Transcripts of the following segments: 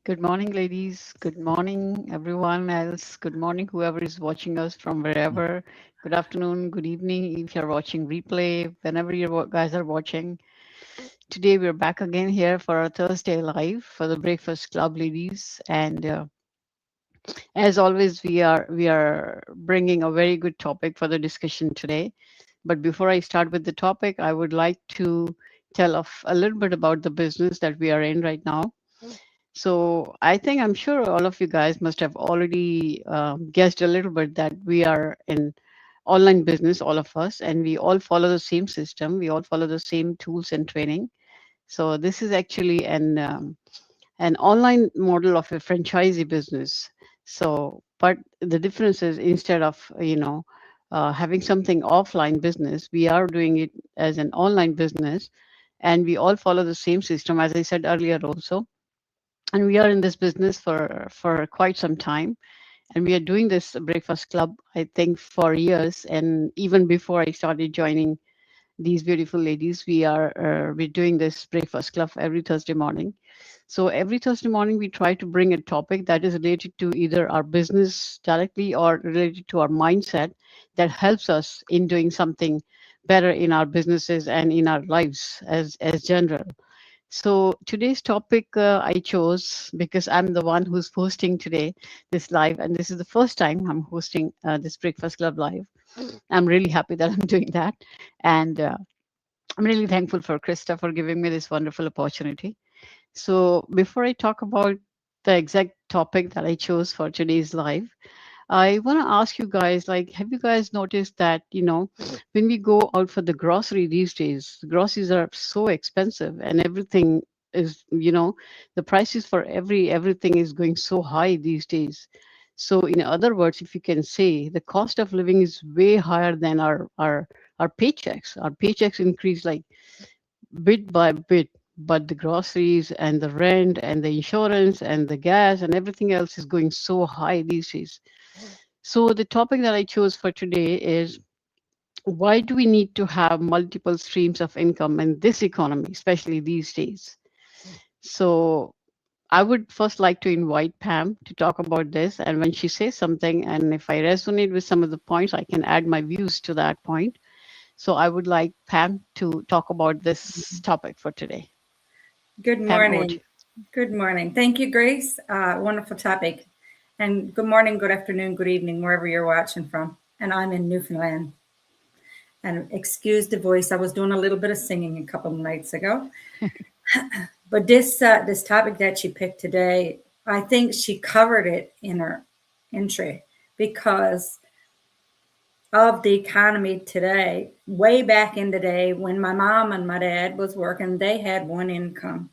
Good morning, ladies. Good morning, everyone else. Good morning, whoever is watching us from wherever. Good afternoon, good evening, if you're watching replay, whenever you guys are watching. Today, we're back again here for our Thursday live for the Breakfast Club, ladies. And as always, we are bringing a very good topic for the discussion today. But before I start with the topic, I would like to tell of a little bit about the business that we are in right now. So I'm sure all of you guys must have already guessed a little bit that we are in online business, all of us, and we all follow the same system. We all follow the same tools and training. So this is actually an online model of a franchisee business. So, but the difference is instead of having something offline business, we are doing it as an online business, and we all follow the same system, as I said earlier also, and we are in this business for quite some time, and we are doing this breakfast club, I think, for years. And even before I started joining these beautiful ladies, we're doing this breakfast club every Thursday morning. So every Thursday morning we try to bring a topic that is related to either our business directly or related to our mindset that helps us in doing something better in our businesses and in our lives as general. So today's topic I chose because I'm the one who's hosting today this live, and this is the first time I'm hosting this Breakfast Club live. I'm really happy that I'm doing that, and I'm really thankful for Krista for giving me this wonderful opportunity. So before I talk about the exact topic that I chose for today's live, I want to ask you guys, like, have you guys noticed that, when we go out for the grocery these days, the groceries are so expensive and everything is, the prices for everything is going so high these days. So in other words, if you can say, the cost of living is way higher than our paychecks. Our paychecks increase like bit by bit, but the groceries and the rent and the insurance and the gas and everything else is going so high these days. So, the topic that I chose for today is, why do we need to have multiple streams of income in this economy, especially these days? So, I would first like to invite Pam to talk about this. And when she says something, and if I resonate with some of the points, I can add my views to that point. So, I would like Pam to talk about this topic for today. Good Pam, over to morning. Good morning. Thank you, Grace. Wonderful topic. And good morning, good afternoon, good evening, wherever you're watching from. And I'm in Newfoundland. And excuse the voice. I was doing a little bit of singing a couple of nights ago. But this topic that she picked today, I think she covered it in her entry because of the economy today. Way back in the day when my mom and my dad was working, they had one income,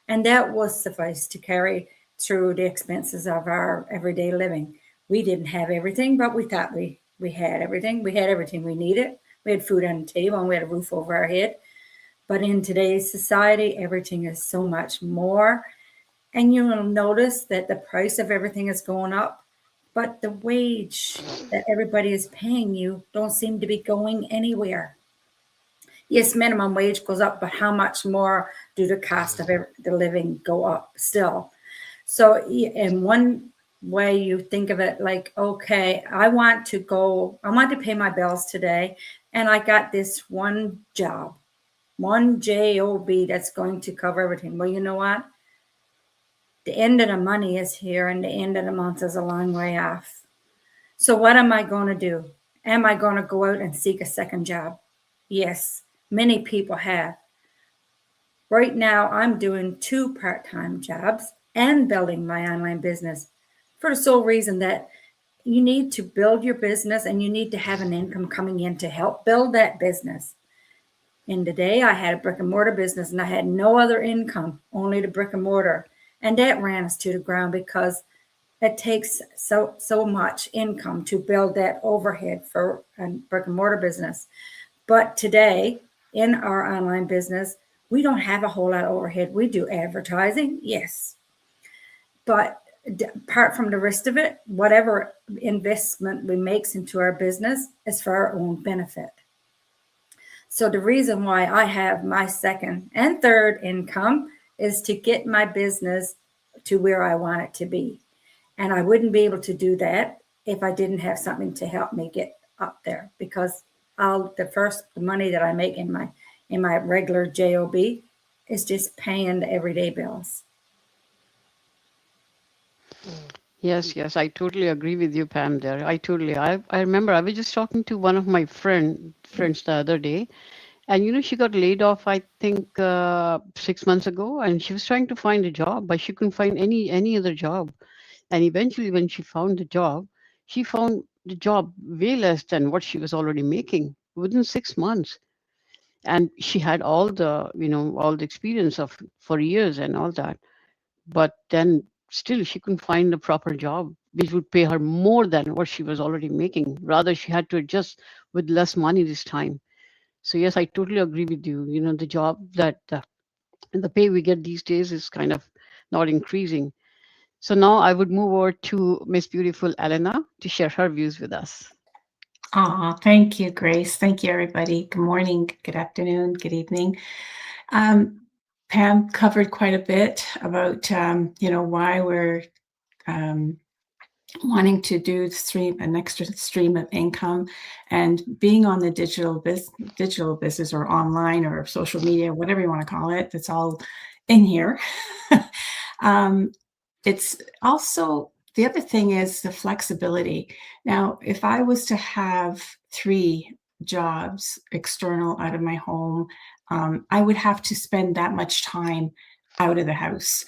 and that was suffice to carry through the expenses of our everyday living. We didn't have everything, but we thought we had everything. We had everything we needed. We had food on the table and we had a roof over our head. But in today's society, everything is so much more. And you'll notice that the price of everything is going up, but the wage that everybody is paying you don't seem to be going anywhere. Yes, minimum wage goes up, but how much more do the cost of the living go up still? So in one way, you think of it like, okay, I want to pay my bills today, and I got this one job, one job that's going to cover everything. Well, you know what? The end of the money is here and the end of the month is a long way off. So what am I going to do? Am I going to go out and seek a second job? Yes, many people have. Right now, I'm doing 2 part-time jobs and building my online business for the sole reason that you need to build your business and you need to have an income coming in to help build that business. In the day, I had a brick and mortar business and I had no other income, only the brick and mortar. And that ran us to the ground because it takes so much income to build that overhead for a brick and mortar business. But today, in our online business, we don't have a whole lot of overhead. We do advertising, yes. But apart from the rest of it, whatever investment we make into our business is for our own benefit. So the reason why I have my second and third income is to get my business to where I want it to be. And I wouldn't be able to do that if I didn't have something to help me get up there, because the money that I make in my regular job is just paying the everyday bills. Yes, yes, I totally agree with you, Pam. There, I remember I was just talking to one of my friends the other day, and she got laid off. I think 6 months ago, and she was trying to find a job, but she couldn't find any other job. And eventually, when she found the job, she found the job way less than what she was already making within 6 months. And she had all the experience of for years and all that, but then still she couldn't find a proper job which would pay her more than what she was already making. Rather, she had to adjust with less money this time. So yes, I totally agree with you. The job that the pay we get these days is kind of not increasing. So now I would move over to Miss Beautiful Elena to share her views with us. Thank you, Grace. Thank you, everybody. Good morning, good afternoon, good evening. Pam covered quite a bit about, why we're wanting to do an extra stream of income, and being on the digital business or online or social media, whatever you want to call it. It's all in here. It's also, the other thing is the flexibility. Now, if I was to have 3 jobs external out of my home, I would have to spend that much time out of the house.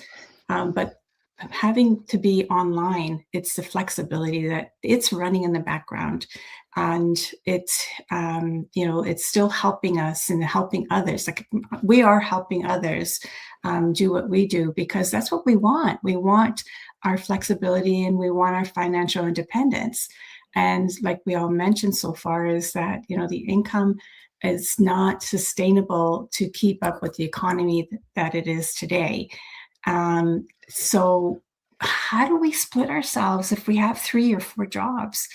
But having to be online, it's the flexibility that it's running in the background, and it's it's still helping us and helping others. Like, we are helping others do what we do, because that's what we want. We want our flexibility and we want our financial independence. And like we all mentioned so far, is that the income is not sustainable to keep up with the economy that it is today. So how do we split ourselves if we have 3 or 4 jobs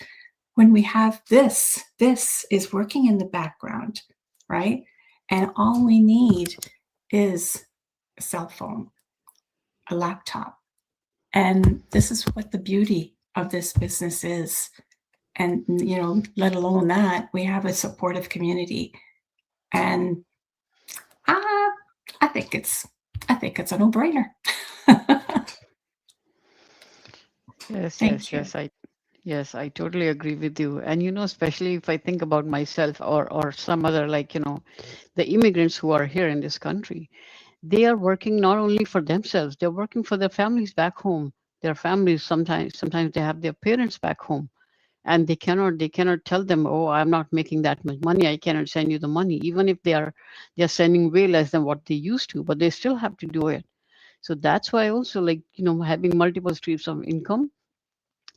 when we have this is working in the background, right? And all we need is a cell phone, a laptop. And this is what the beauty of this business is. And, let alone that, we have a supportive community. And I think it's a no-brainer. Yes, I totally agree with you. And especially if I think about myself or some other, the immigrants who are here in this country, they are working not only for themselves, they're working for their families back home. Their families, sometimes they have their parents back home, and they cannot tell them, oh, I'm not making that much money, I cannot send you the money, even if they're sending way less than what they used to, but they still have to do it. So that's why also, having multiple streams of income,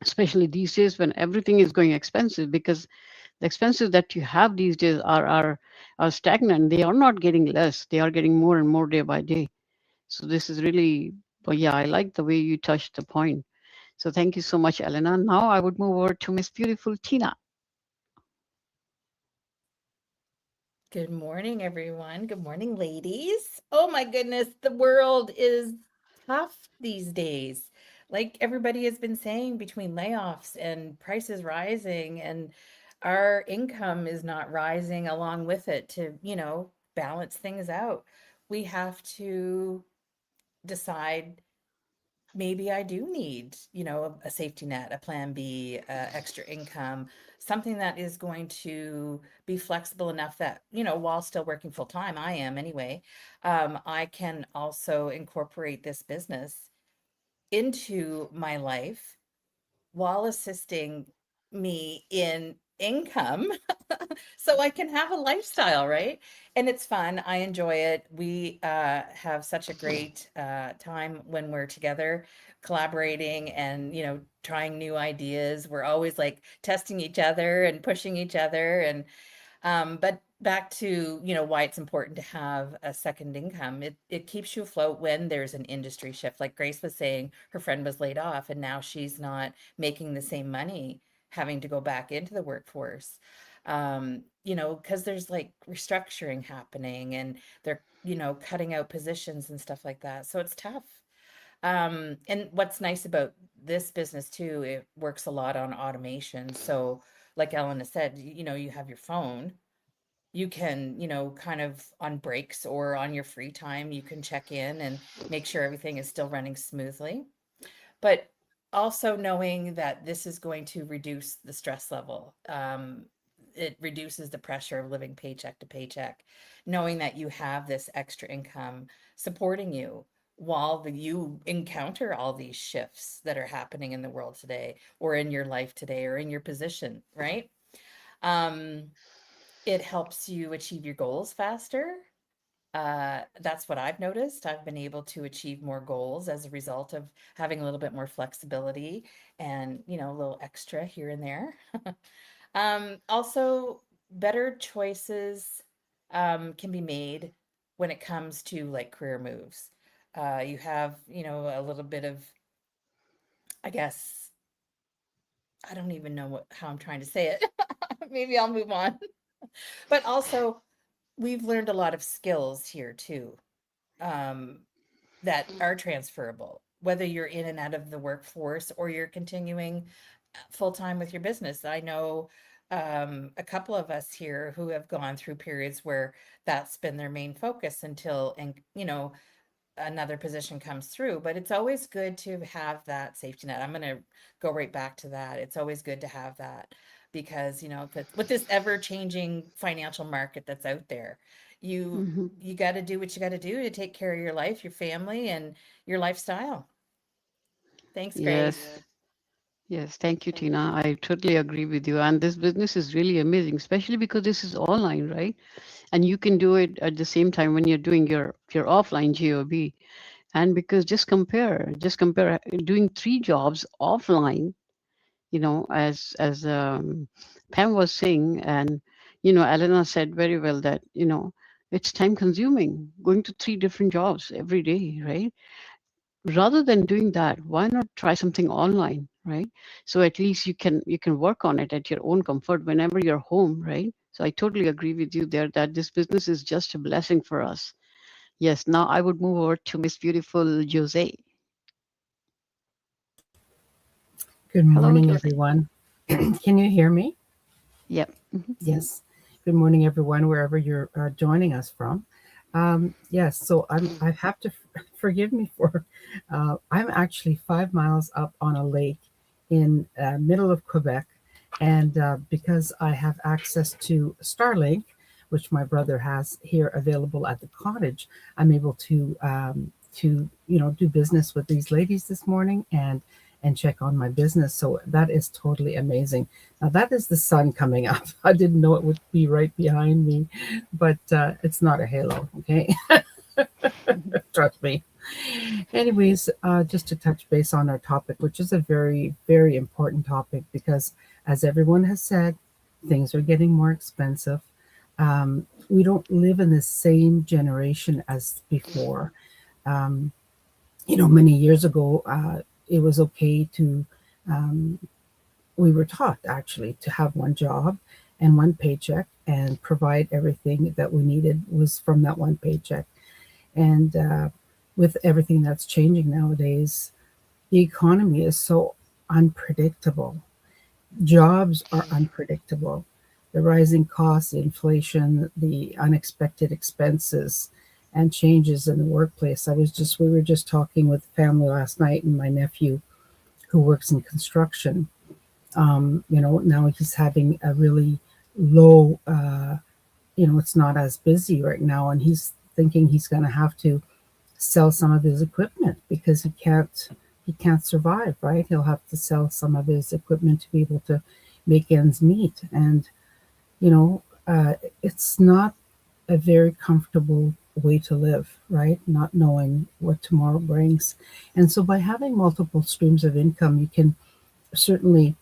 especially these days when everything is going expensive, because the expenses that you have these days are stagnant. They are not getting less, they are getting more and more day by day. So this is really, but yeah, I like the way you touched the point. So thank you so much, Elena. Now I would move over to Miss Beautiful Tina. Good morning, everyone. Good morning, ladies. Oh my goodness, the world is tough these days. Like everybody has been saying, between layoffs and prices rising, and our income is not rising along with it to, balance things out. We have to decide, maybe I do need, a safety net, a plan B, extra income, something that is going to be flexible enough that, while still working full time, I am anyway, I can also incorporate this business into my life while assisting me in income so I can have a lifestyle, right? And it's fun. I enjoy it. We have such a great time when we're together, collaborating and, trying new ideas. We're always like testing each other and pushing each other. And but back to, why it's important to have a second income. It keeps you afloat when there's an industry shift. Like Grace was saying, her friend was laid off and now she's not making the same money, having to go back into the workforce. Because there's like restructuring happening and they're, cutting out positions and stuff like that. So it's tough. And what's nice about this business too, it works a lot on automation. So like Ellen has said, you have your phone, you can, kind of on breaks or on your free time, you can check in and make sure everything is still running smoothly. But also knowing that this is going to reduce the stress level. It reduces the pressure of living paycheck to paycheck, knowing that you have this extra income supporting you while you encounter all these shifts that are happening in the world today, or in your life today, or in your position, right? It helps you achieve your goals faster. That's what I've noticed. I've been able to achieve more goals as a result of having a little bit more flexibility and, a little extra here and there. Also, better choices can be made when it comes to like career moves. You have, a little bit of, I guess, I don't even know how I'm trying to say it. Maybe I'll move on. But also, we've learned a lot of skills here too, that are transferable, whether you're in and out of the workforce or you're continuing full time with your business. I know a couple of us here who have gone through periods where that's been their main focus until, and another position comes through. But it's always good to have that safety net. I'm going to go right back to that. It's always good to have that, because with this ever changing financial market that's out there, you got to do what you got to do to take care of your life, your family, and your lifestyle. Thanks, Grace. Yes, thank you, Tina. I totally agree with you. And this business is really amazing, especially because this is online, right? And you can do it at the same time when you're doing your offline job. And because just compare doing 3 jobs offline, as Pam was saying, and Elena said very well that it's time consuming going to 3 different jobs every day, right? Rather than doing that, why not try something online, right? So at least you can work on it at your own comfort whenever you're home, right? So I totally agree with you there that this business is just a blessing for us. Yes, now I would move over to Miss Beautiful Jose. Good Hello, morning, Jose. everyone. Can you hear me? Yep. Yes. Good morning, everyone, wherever you're joining us from. Yes, so I have to forgive me for, I'm actually 5 miles up on a lake in middle of Quebec. And because I have access to Starlink, which my brother has here available at the cottage, I'm able to do business with these ladies this morning and check on my business. So that is totally amazing. Now that is the sun coming up. I didn't know it would be right behind me, but it's not a halo, okay? Trust me. Anyways, just to touch base on our topic, which is a very, very important topic, because as everyone has said, things are getting more expensive. We don't live in the same generation as before. Many years ago, it was okay to, we were taught actually to have one job and one paycheck and provide everything that we needed was from that one paycheck. And with everything that's changing nowadays, the economy is so unpredictable. Jobs are unpredictable. The rising costs, the inflation, the unexpected expenses, and changes in the workplace. We were just talking with family last night, and my nephew, who works in construction, now he's having a really low, it's not as busy right now, and he's thinking he's going to have to sell some of his equipment because he can't survive, right? He'll have to sell some of his equipment to be able to make ends meet. And, it's not a very comfortable way to live, right? Not knowing what tomorrow brings. And so by having multiple streams of income, you can certainly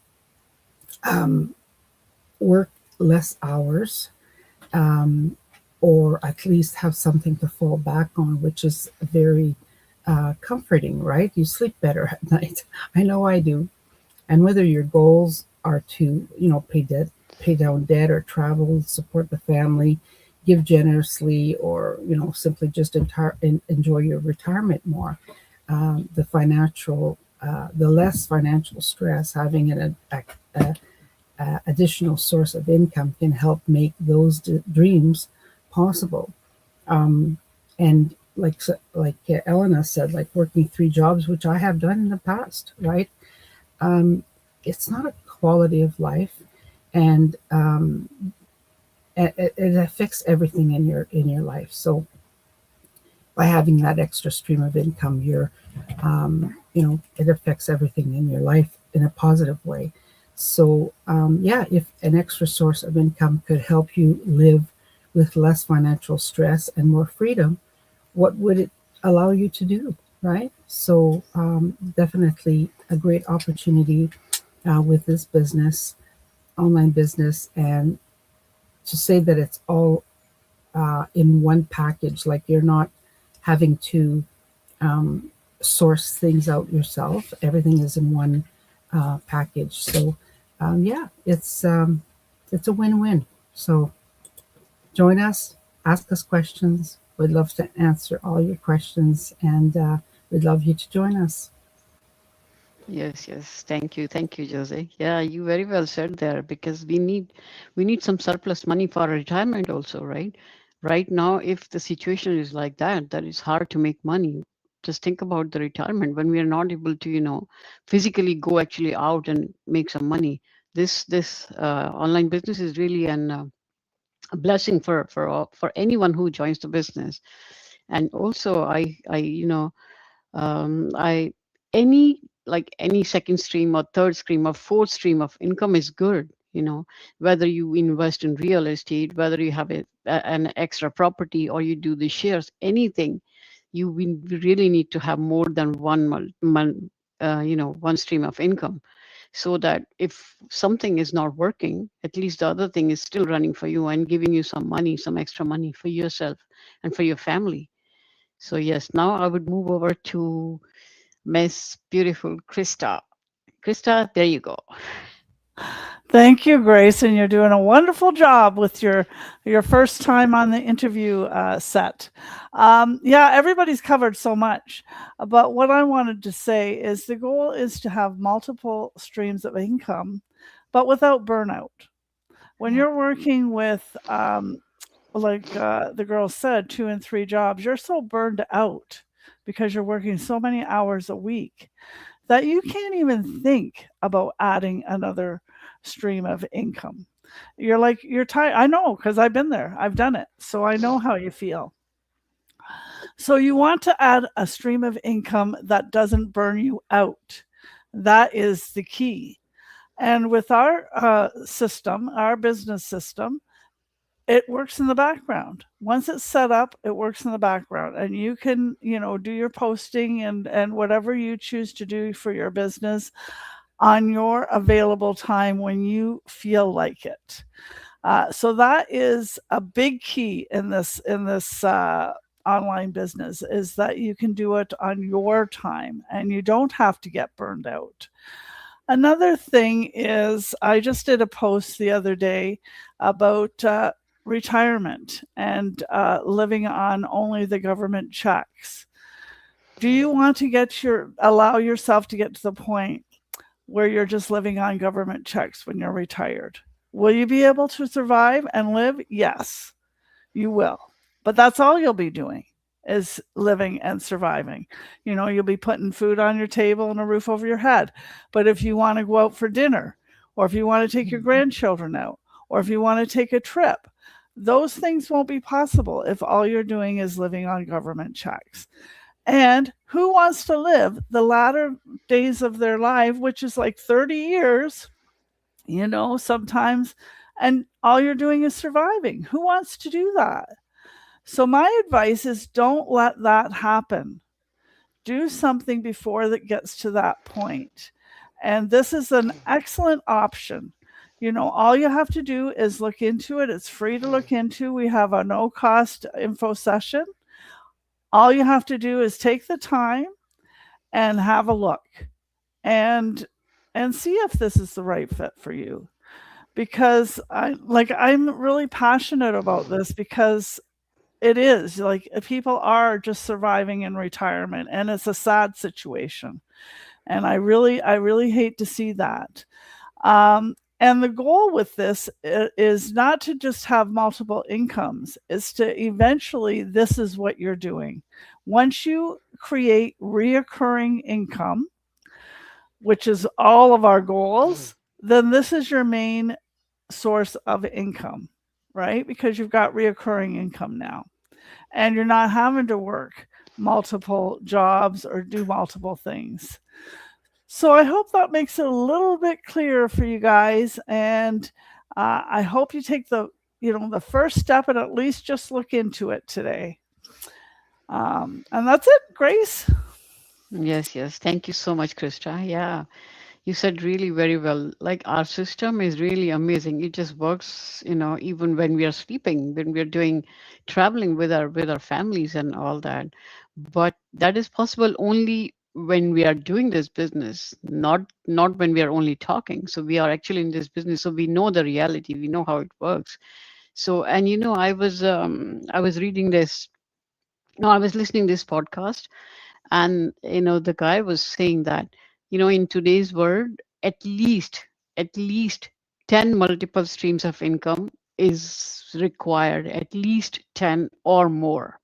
work less hours, or at least have something to fall back on, which is very comforting, right? You sleep better at night. I know I do. And whether your goals are to, pay down debt or travel, support the family, give generously, or, simply just enjoy your retirement more, the financial, the less financial stress, having an additional source of income can help make those dreams possible. And like Elena said, like working 3 jobs, which I have done in the past, right? It's not a quality of life, and it affects everything in your life. So by having that extra stream of income, it affects everything in your life in a positive way. So if an extra source of income could help you live with less financial stress and more freedom, what would it allow you to do, right? So definitely a great opportunity with this business, online business, and to say that it's all in one package, like you're not having to source things out yourself. Everything is in one package. So it's a win-win. So join us, ask us questions. We'd love to answer all your questions, and we'd love you to join us. Yes, thank you, Jose. Yeah, you very well said there, because we need some surplus money for our retirement also, right? Right now, if the situation is like that is hard to make money. Just think about the retirement when we are not able to physically go actually out and make some money. This online business is really a blessing for anyone who joins the business. And also I any second stream or third stream or fourth stream of income is good. Whether you invest in real estate, whether you have an extra property, or you do the shares, anything, we really need to have more than one stream of income, so that if something is not working, at least the other thing is still running for you and giving you some extra money for yourself and for your family. So yes, now I would move over to Miss Beautiful Krista. Krista, there you go. Thank you, Grace, and you're doing a wonderful job with your first time on the interview set. Everybody's covered so much, but what I wanted to say is the goal is to have multiple streams of income, but without burnout. When you're working with, the girl said, 2 and 3 jobs, you're so burned out because you're working so many hours a week that you can't even think about adding another stream of income. You're tired. I know, because I've been there. I've done it. So I know how you feel. So you want to add a stream of income that doesn't burn you out. That is the key. And with our system, our business system, it works in the background. Once it's set up, it works in the background, and you can, do your posting and whatever you choose to do for your business on your available time when you feel like it. So that is a big key in this online business, is that you can do it on your time and you don't have to get burned out. Another thing is, I just did a post the other day about retirement and living on only the government checks. Do you want to allow yourself to get to the point where you're just living on government checks when you're retired? Will you be able to survive and live? Yes, you will. But that's all you'll be doing, is living and surviving. You'll be putting food on your table and a roof over your head. But if you want to go out for dinner, or if you want to take your grandchildren out, or if you want to take a trip, those things won't be possible if all you're doing is living on government checks. And who wants to live the latter days of their life, which is like 30 years, sometimes, and all you're doing is surviving? Who wants to do that? So my advice is, don't let that happen. Do something before that gets to that point. And this is an excellent option. All you have to do is look into it. It's free to look into. We have a no-cost info session. All you have to do is take the time and have a look and see if this is the right fit for you. Because I'm really passionate about this, because it is like people are just surviving in retirement, and it's a sad situation. And I really hate to see that. And the goal with this is not to just have multiple incomes, it's to eventually, this is what you're doing. Once you create reoccurring income, which is all of our goals, then this is your main source of income, right? Because you've got reoccurring income now, and you're not having to work multiple jobs or do multiple things. So I hope that makes it a little bit clearer for you guys, and I hope you take the first step and at least just look into it today. And that's it, Grace. Yes, yes. Thank you so much, Krista. Yeah, you said really very well. Like, our system is really amazing. It just works, even when we are sleeping, when we are doing traveling with our families and all that. But that is possible only when we are doing this business, not when we are only talking. So we are actually in this business, so we know the reality, we know how it works. So, and I was reading this, no, I was listening this podcast, and the guy was saying that in today's world, at least 10 multiple streams of income is required, at least 10 or more.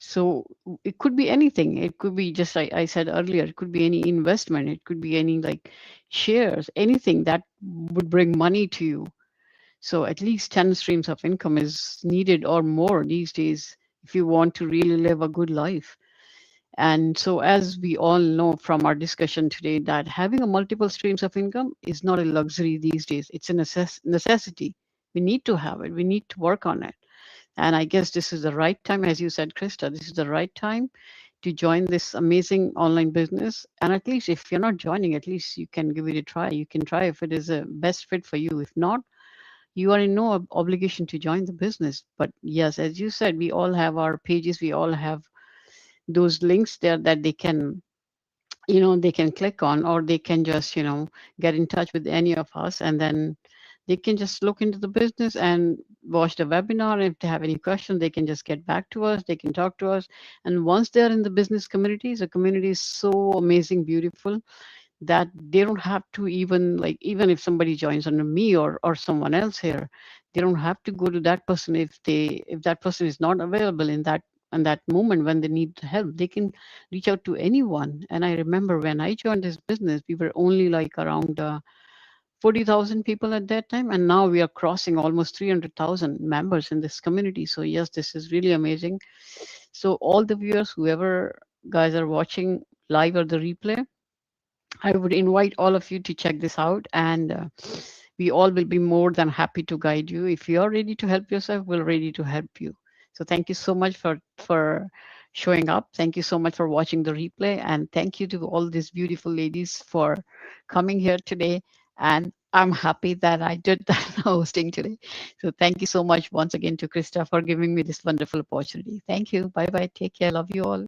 So it could be anything. It could be just like I said earlier, it could be any investment, it could be any like shares, anything that would bring money to you. So at least 10 streams of income is needed or more these days if you want to really live a good life. And so, as we all know from our discussion today, that having a multiple streams of income is not a luxury these days. It's a necessity. We need to have it. We need to work on it. And I guess this is the right time, as you said, Krista, this is the right time to join this amazing online business. And at least if you're not joining, at least you can give it a try. You can try if it is a best fit for you. If not, you are in no obligation to join the business. But yes, as you said, we all have our pages. We all have those links there that they can they can click on, or they can just get in touch with any of us, and then they can just look into the business and watch the webinar. If they have any questions, they can just get back to us, they can talk to us. And once they're in the business community, the community is so amazing, beautiful, that they don't have to even if somebody joins under me or someone else here, they don't have to go to that person. If that person is not available in that moment when they need help, they can reach out to anyone. And I remember when I joined this business, we were only like around 40,000 people at that time, and now we are crossing almost 300,000 members in this community. So yes, this is really amazing. So all the viewers, whoever guys are watching live or the replay, I would invite all of you to check this out, and we all will be more than happy to guide you. If you are ready to help yourself, we're ready to help you. So thank you so much for showing up. Thank you so much for watching the replay, and thank you to all these beautiful ladies for coming here today. And I'm happy that I did that hosting today. So thank you so much once again to Krista for giving me this wonderful opportunity. Thank you. Bye bye. Take care. Love you all.